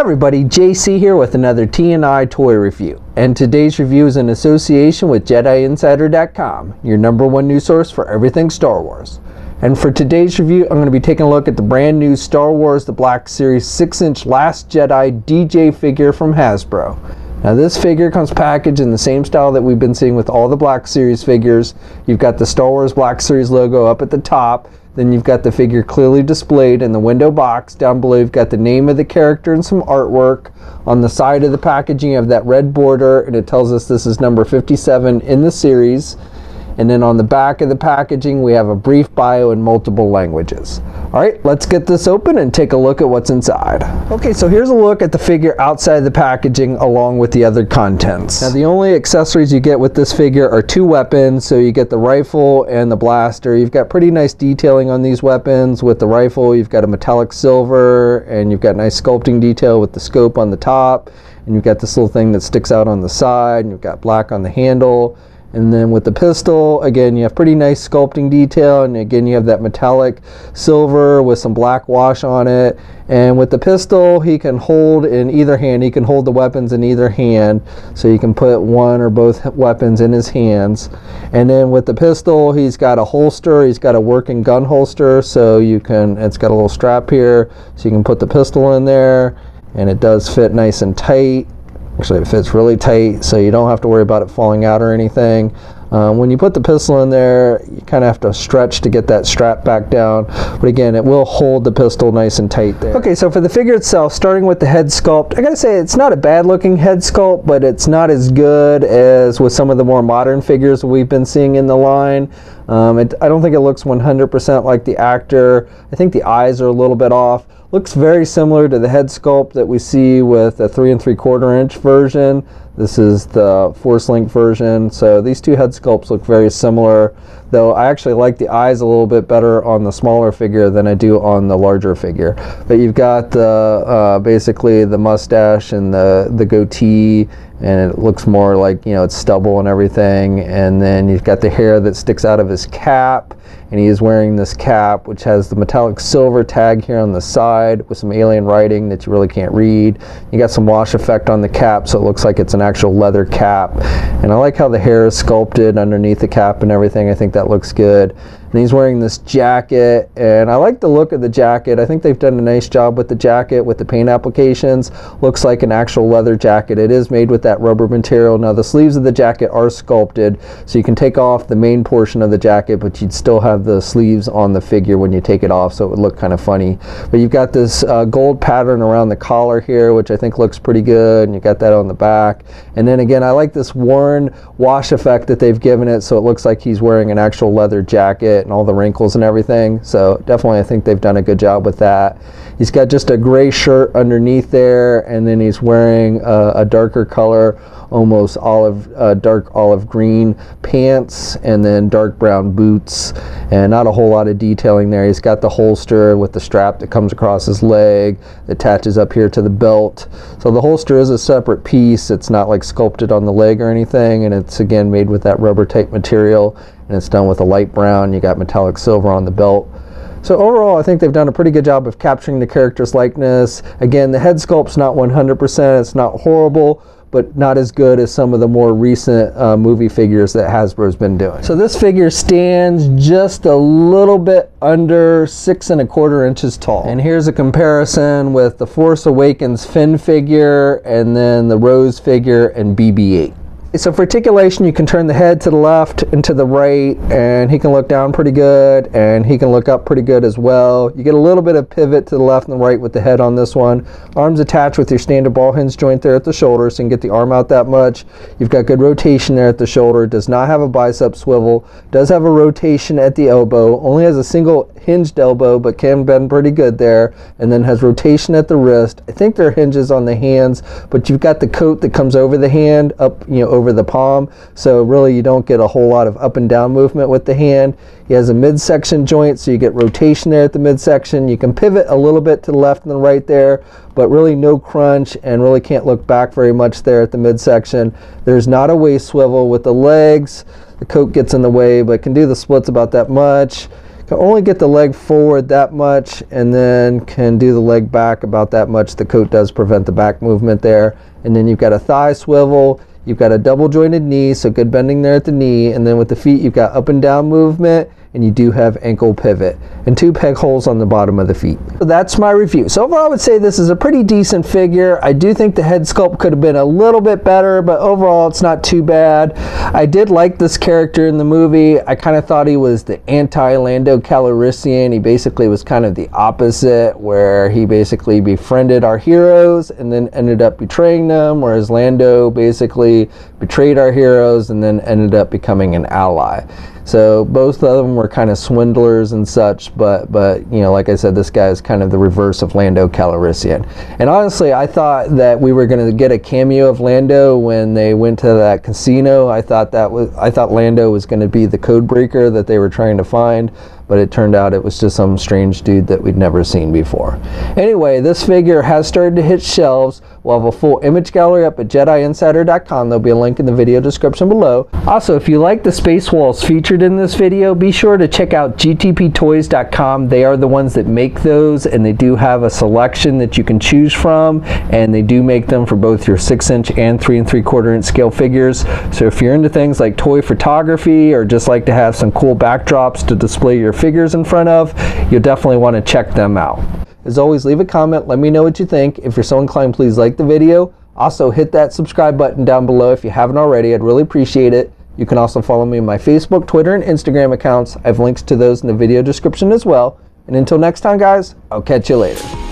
everybody, JC here with another T&I toy review. And today's review is in association with JediInsider.com, your #1 news source for everything Star Wars. And for today's review, I'm going to be taking a look at the brand new Star Wars The Black Series 6-inch Last Jedi DJ figure from Hasbro. Now this figure comes packaged in the same style that we've been seeing with all the Black Series figures. You've got the Star Wars Black Series logo up at the top. Then you've got the figure clearly displayed in the window box. Down below you've got the name of the character and some artwork. On the side of the packaging you have that red border, and it tells us this is number 57 in the series. And then on the back of the packaging we have a brief bio in multiple languages. Alright, let's get this open and take a look at what's inside. Okay, so here's a look at the figure outside the packaging along with the other contents. Now the only accessories you get with this figure are two weapons. So you get the rifle and the blaster. You've got pretty nice detailing on these weapons. With the rifle you've got a metallic silver, and you've got nice sculpting detail with the scope on the top. And you've got this little thing that sticks out on the side, and you've got black on the handle. And then with the pistol, again, you have pretty nice sculpting detail, and again you have that metallic silver with some black wash on it. And with the pistol, he can hold in either hand. He can hold the weapons in either hand, so you can put one or both weapons in his hands. And then with the pistol, he's got a holster. He's got a working gun holster, so you can, it's got a little strap here, so you can put the pistol in there, and it does fit nice and tight. Actually, it fits really tight, so you don't have to worry about it falling out or anything. When you put the pistol in there, you kind of have to stretch to get that strap back down. But again, it will hold the pistol nice and tight there. Okay, so for the figure itself, starting with the head sculpt, I gotta say it's not a bad looking head sculpt, but it's not as good as with some of the more modern figures we've been seeing in the line. I don't think it looks 100% like the actor. I think the eyes are a little bit off. Looks very similar to the head sculpt that we see with a 3 3/4 inch version. This is the Force Link version. So these two head sculpts look very similar, though I actually like the eyes a little bit better on the smaller figure than I do on the larger figure. But you've got the basically the mustache and the goatee, and it looks more like, you know, it's stubble and everything. And then you've got the hair that sticks out of his cap, and he is wearing this cap which has the metallic silver tag here on the side with some alien writing that you really can't read. You got some wash effect on the cap, so it looks like it's an actual leather cap. And I like how the hair is sculpted underneath the cap and everything. I think that looks good. And he's wearing this jacket, and I like the look of the jacket. I think they've done a nice job with the jacket, with the paint applications. Looks like an actual leather jacket. It is made with that rubber material. Now the sleeves of the jacket are sculpted, so you can take off the main portion of the jacket, but you'd still have the sleeves on the figure when you take it off, so it would look kind of funny. But you've got this gold pattern around the collar here, which I think looks pretty good, and you got that on the back. And then again, I like this worn wash effect that they've given it, so it looks like he's wearing an actual leather jacket and all the wrinkles and everything. So definitely I think they've done a good job with that. He's got just a gray shirt underneath there, and then he's wearing a darker color, almost dark olive green pants, and then dark brown boots, and not a whole lot of detailing there. He's got the holster with the strap that comes across his leg, that attaches up here to the belt. So the holster is a separate piece. It's not like sculpted on the leg or anything, and it's again made with that rubber type material, and it's done with a light brown. You got metallic silver on the belt. So overall, I think they've done a pretty good job of capturing the character's likeness. Again, the head sculpt's not 100%, it's not horrible, but not as good as some of the more recent movie figures that Hasbro's been doing. So this figure stands just a little bit under 6 1/4 inches tall. And here's a comparison with the Force Awakens Finn figure, and then the Rose figure and BB-8. So for articulation, you can turn the head to the left and to the right, and he can look down pretty good, and he can look up pretty good as well. You get a little bit of pivot to the left and the right with the head on this one. Arms attached with your standard ball hinge joint there at the shoulder, so you can get the arm out that much. You've got good rotation there at the shoulder. Does not have a bicep swivel. Does have a rotation at the elbow. Only has a single hinged elbow, but can bend pretty good there. And then has rotation at the wrist. I think there are hinges on the hands, but you've got the coat that comes over the hand, up, you know, over the palm, so really you don't get a whole lot of up and down movement with the hand. He has a midsection joint, so you get rotation there at the midsection. You can pivot a little bit to the left and the right there, but really no crunch, and really can't look back very much there at the midsection. There's not a waist swivel with the legs. The coat gets in the way, but can do the splits about that much. can only get the leg forward that much and then can do the leg back about that much. The coat does prevent the back movement there. And then you've got a thigh swivel, you've got a double jointed knee, so good bending there at the knee, and then with the feet you've got up and down movement, and you do have ankle pivot and 2 peg holes on the bottom of the feet. So that's my review. So overall I would say this is a pretty decent figure. I do think the head sculpt could have been a little bit better, but overall it's not too bad. I did like this character in the movie. I kind of thought he was the anti-Lando Calrissian. He basically was kind of the opposite, where he basically befriended our heroes and then ended up betraying them, whereas Lando basically betrayed our heroes and then ended up becoming an ally. So both of them were kind of swindlers and such, but you know, like I said, this guy is kind of the reverse of Lando Calrissian. And honestly, I thought that we were going to get a cameo of Lando when they went to that casino. I thought Lando was going to be the code breaker that they were trying to find, but it turned out it was just some strange dude that we'd never seen before. Anyway, this figure has started to hit shelves. We'll have a full image gallery up at JediInsider.com. There'll be a link in the video description below. Also, if you like the Space Walls featured in this video, be sure to check out gtptoys.com. They are the ones that make those, and they do have a selection that you can choose from, and they do make them for both your 6-inch and 3 3/4 inch scale figures. So if you're into things like toy photography or just like to have some cool backdrops to display your figures in front of, you'll definitely want to check them out. As always, leave a comment, let me know what you think. If you're so inclined, please like the video. Also, hit that subscribe button down below if you haven't already. I'd really appreciate it. You can also follow me on my Facebook, Twitter, and Instagram accounts. I have links to those in the video description as well. And until next time, guys, I'll catch you later.